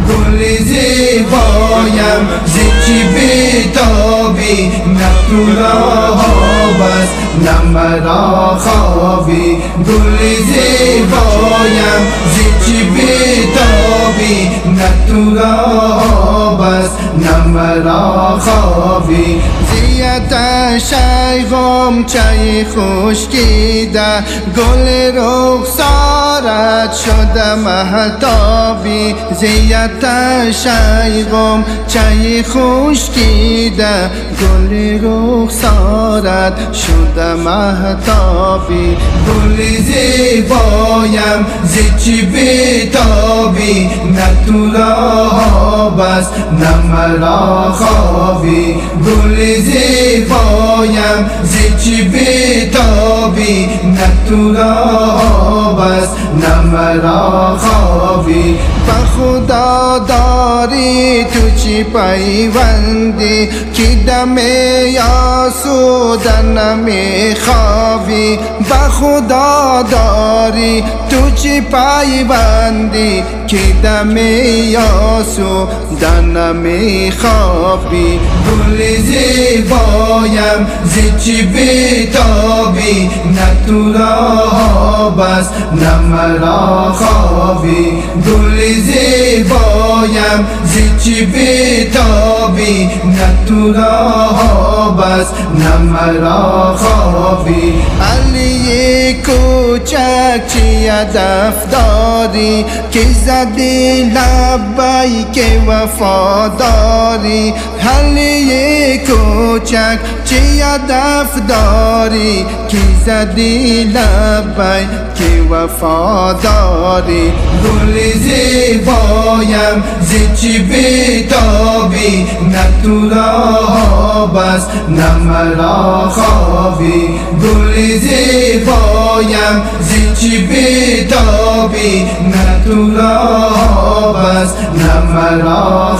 گل زیبایم زیچی بیتابی نه تو راه بس نه مرا خوابی گل زیبایم زیچی بیتابی نه تو راه بس نه مرا خوابی زیت شیغم چای خشکیده گل رخسارت شده مهتابی زیت شیغم چای خشکیده گل رخسارت شده مهتابی گل زیبایم زیچی بیتابی نه تو راه بس نه مرا خوابی گل زیبایم زیچی بیتابی نه تو راه بس نه مرا خوابی بخدا داری تو چی پیوندی که دم آسودن میخوابی بخدا داری تو چی پیوندی که دم آسودن میخوابی گل زیبایم زیچی بیتابی نه تو راه بس نه مرا خوابی گل زیبایم زیچی بیتابی نه تو راه بس نه مرا خوابی علی کوچک چی هدف داری که زدی لبی که وفاداری علی کوچک چی هدف داری که زدی لبی که وفاداری گل زیبایم زیچی بیتابی نه تو راه بس نه مرا خوابی گل زیبایم زیچی بیتابی نه تو راه بس نه مرا